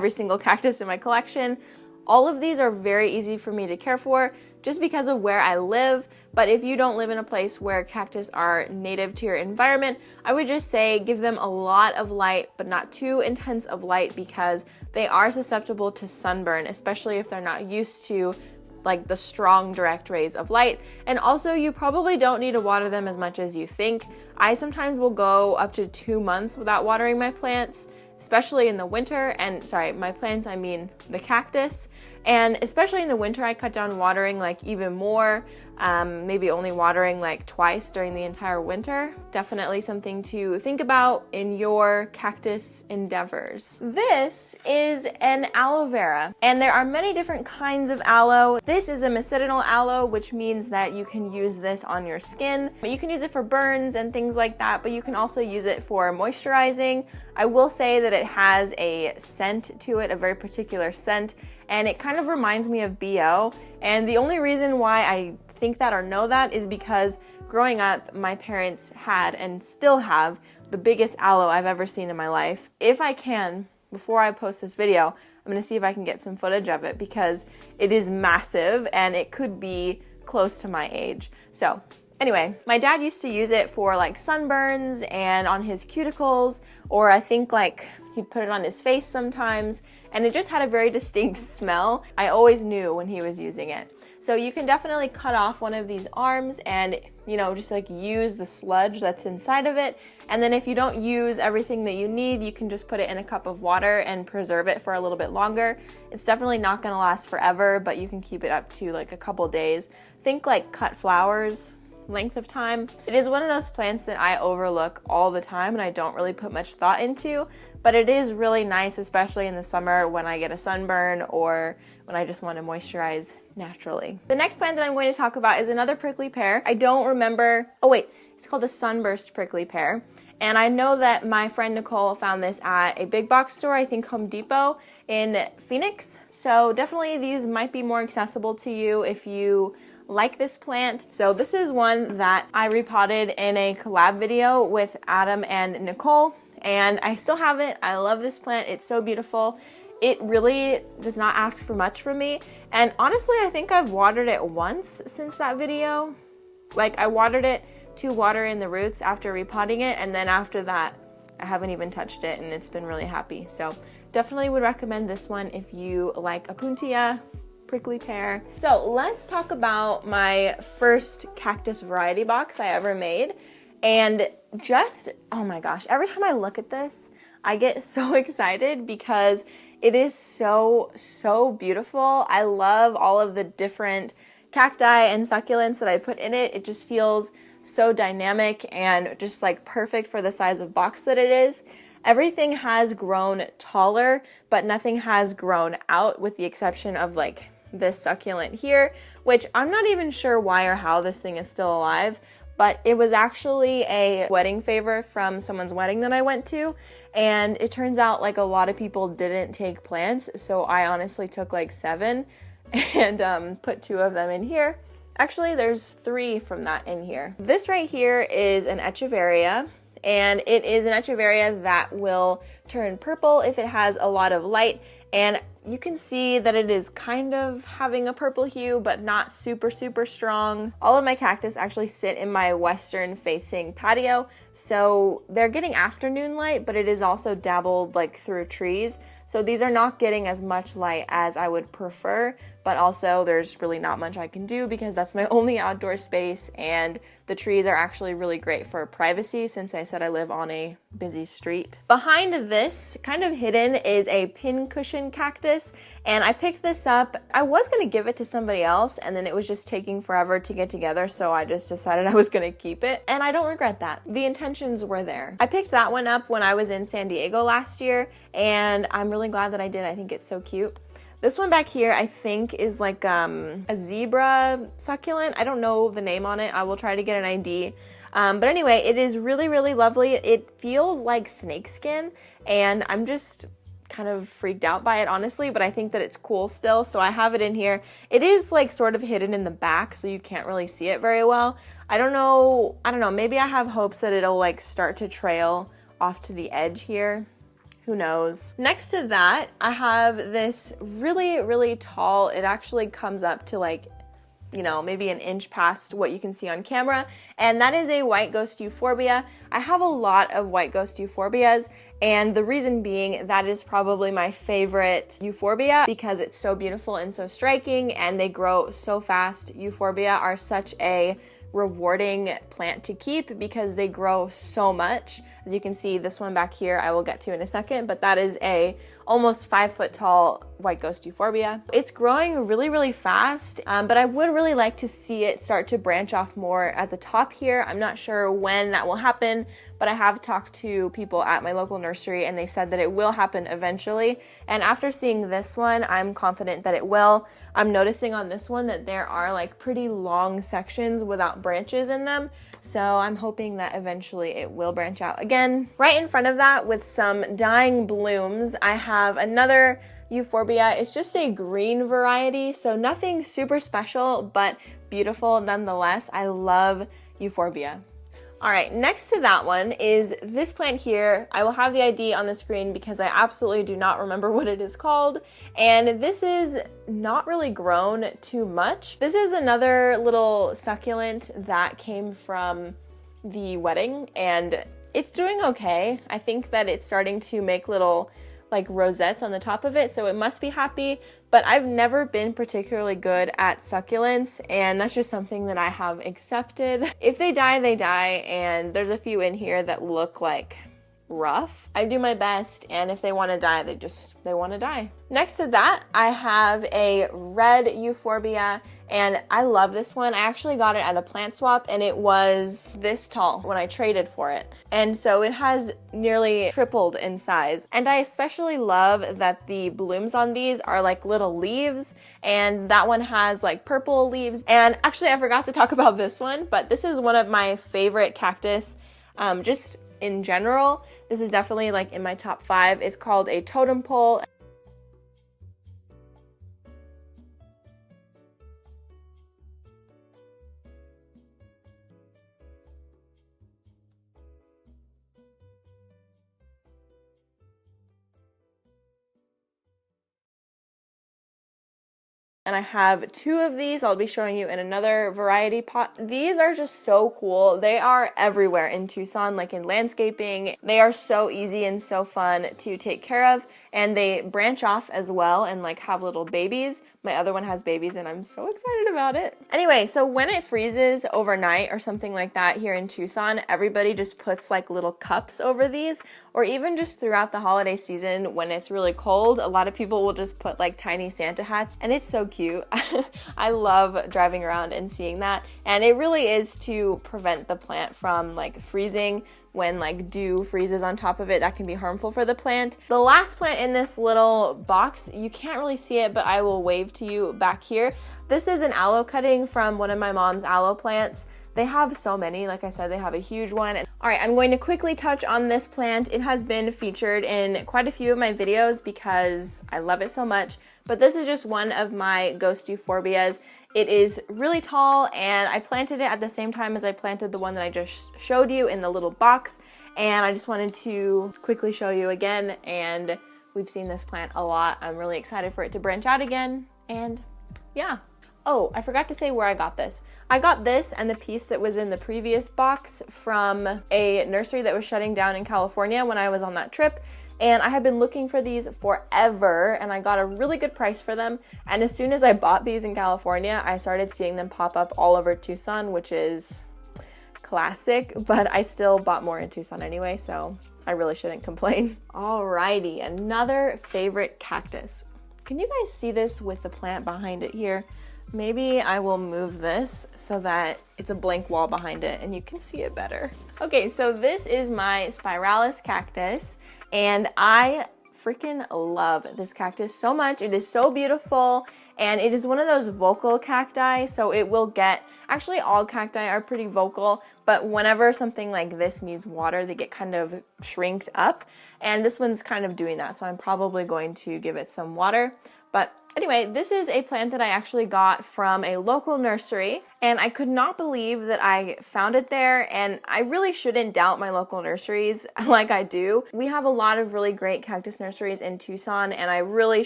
every single cactus in my collection. All of these are very easy for me to care for just because of where I live, but if you don't live in a place where cactus are native to your environment, I would just say give them a lot of light, but not too intense of light, because they are susceptible to sunburn, especially if they're not used to like the strong direct rays of light. And also, you probably don't need to water them as much as you think. I sometimes will go up to 2 months without watering my plants, especially in the winter. And sorry, my plants, I mean the cactus. And especially in the winter, I cut down watering like even more, maybe only watering like twice during the entire winter. Definitely something to think about in your cactus endeavors. This is an aloe vera, and there are many different kinds of aloe. This is a medicinal aloe, which means that you can use this on your skin. You can use it for burns and things like that, but you can also use it for moisturizing. I will say that it has a scent to it, a very particular scent, and it kind of reminds me of BO. And the only reason why I think that or know that is because growing up, my parents had and still have the biggest aloe I've ever seen in my life. If I can, before I post this video, I'm gonna see if I can get some footage of it, because it is massive and it could be close to my age. So anyway, my dad used to use it for like sunburns and on his cuticles, or I think like he'd put it on his face sometimes, and it just had a very distinct smell. I always knew when he was using it. So you can definitely cut off one of these arms and, you know, just like use the sludge that's inside of it. And then if you don't use everything that you need, you can just put it in a cup of water and preserve it for a little bit longer. It's definitely not gonna last forever, but you can keep it up to like a couple days. Think like cut flowers length of time. It is one of those plants that I overlook all the time and I don't really put much thought into, but it is really nice, especially in the summer when I get a sunburn or when I just want to moisturize naturally. The next plant that I'm going to talk about is another prickly pear. I don't remember, oh wait, it's called a sunburst prickly pear. And I know that my friend Nicole found this at a big box store, I think Home Depot in Phoenix. So definitely these might be more accessible to you if you like this plant. So this is one that I repotted in a collab video with Adam and Nicole, and I still have it. I love this plant. It's so beautiful. It really does not ask for much from me. And honestly, I think I've watered it once since that video. Like I watered it to water in the roots after repotting it, and then after that, I haven't even touched it, and it's been really happy. So definitely would recommend this one if you like Opuntia prickly pear. So let's talk about my first cactus variety box I ever made. And just, oh my gosh, every time I look at this, I get so excited because it is so, so beautiful. I love all of the different cacti and succulents that I put in it. It just feels so dynamic and just like perfect for the size of box that it is. Everything has grown taller, but nothing has grown out with the exception of like this succulent here, which I'm not even sure why or how this thing is still alive, but it was actually a wedding favor from someone's wedding that I went to, and it turns out like a lot of people didn't take plants, so I honestly took like 7 and put 2 of them in here. Actually, there's 3 from that in here. This right here is an echeveria, and it is an echeveria that will turn purple if it has a lot of light, and you can see that it is kind of having a purple hue, but not super, super strong. All of my cactus actually sit in my western facing patio, so they're getting afternoon light, but it is also dabbled like through trees. So these are not getting as much light as I would prefer, but also there's really not much I can do because that's my only outdoor space, and the trees are actually really great for privacy since I said I live on a busy street. Behind this, kind of hidden, is a pincushion cactus, and I picked this up. I was going to give it to somebody else, and then it was just taking forever to get together, so I just decided I was going to keep it, and I don't regret that. The intentions were there. I picked that one up when I was in San Diego last year, and I'm really glad that I did. I think it's so cute. This one back here, I think, is like a zebra succulent. I don't know the name on it. I will try to get an ID. But anyway, it is really, really lovely. It feels like snakeskin, and I'm just kind of freaked out by it, honestly, but I think that it's cool still, so I have it in here. It is like sort of hidden in the back, so you can't really see it very well. I don't know, maybe I have hopes that it'll like start to trail off to the edge here. who knows. Next to that, I have this really, really tall, it actually comes up to like, you know, maybe an inch past what you can see on camera, and that is a white ghost euphorbia. I have a lot of white ghost euphorbias, and the reason being that is probably my favorite euphorbia because it's so beautiful and so striking, and they grow so fast. Euphorbia are such a rewarding plant to keep because they grow so much. As you can see, this one back here I will get to in a second, but that is a almost 5 foot tall white ghost euphorbia. It's growing really, really fast, but I would really like to see it start to branch off more at the top here. I'm not sure when that will happen, but I have talked to people at my local nursery and they said that it will happen eventually. And after seeing this one, I'm confident that it will. I'm noticing on this one that there are like pretty long sections without branches in them. So I'm hoping that eventually it will branch out again. Right in front of that with some dying blooms, I have another euphorbia. It's just a green variety, so nothing super special, but beautiful nonetheless. I love euphorbia. All right, next to that one is this plant here. I will have the ID on the screen because I absolutely do not remember what it is called. And this is not really grown too much. This is another little succulent that came from the wedding and it's doing okay. I think that it's starting to make little like rosettes on the top of it, so it must be happy, but I've never been particularly good at succulents, and that's just something that I have accepted. If they die, they die, and there's a few in here that look like rough. I do my best, and if they want to die, they want to die. Next to that, I have a red euphorbia, and I love this one. I actually got it at a plant swap, and it was this tall when I traded for it. And so it has nearly tripled in size. And I especially love that the blooms on these are like little leaves, and that one has like purple leaves. And actually, I forgot to talk about this one, but this is one of my favorite cactus, just in general. This is definitely like in my top 5. It's called a totem pole. And I have 2 of these I'll be showing you in another variety pot. These are just so cool. They are everywhere in Tucson, like in landscaping. They are so easy and so fun to take care of, and they branch off as well and like have little babies. My other one has babies and I'm so excited about it. Anyway, so when it freezes overnight or something like that here in Tucson, everybody just puts like little cups over these, or even just throughout the holiday season when it's really cold, a lot of people will just put like tiny Santa hats, and it's so cute. I love driving around and seeing that, and it really is to prevent the plant from like freezing. When like dew freezes on top of it, that can be harmful for the plant. The last plant in this little box, you can't really see it, but I will wave to you back here. This is an aloe cutting from one of my mom's aloe plants. They have so many, like I said, they have a huge one. All right, I'm going to quickly touch on this plant. It has been featured in quite a few of my videos because I love it so much, but this is just one of my ghost euphorbias. It is really tall, and I planted it at the same time as I planted the one that I just showed you in the little box, and I just wanted to quickly show you again, and we've seen this plant a lot. I'm really excited for it to branch out again, and yeah. Oh, I forgot to say where I got this. I got this and the piece that was in the previous box from a nursery that was shutting down in California when I was on that trip. And I have been looking for these forever, and I got a really good price for them. And as soon as I bought these in California, I started seeing them pop up all over Tucson, which is classic, but I still bought more in Tucson anyway, so I really shouldn't complain. Alrighty, another favorite cactus. Can you guys see this with the plant behind it here? Maybe I will move this so that it's a blank wall behind it and you can see it better. Okay, so this is my spiralis cactus, and I freaking love this cactus so much. It is so beautiful, and it is one of those vocal cacti, so it will get, actually all cacti are pretty vocal, but whenever something like this needs water, they get kind of shrinked up, and this one's kind of doing that, so I'm probably going to give it some water. But anyway, this is a plant that I actually got from a local nursery, and I could not believe that I found it there, and I really shouldn't doubt my local nurseries like I do. We have a lot of really great cactus nurseries in Tucson, and I really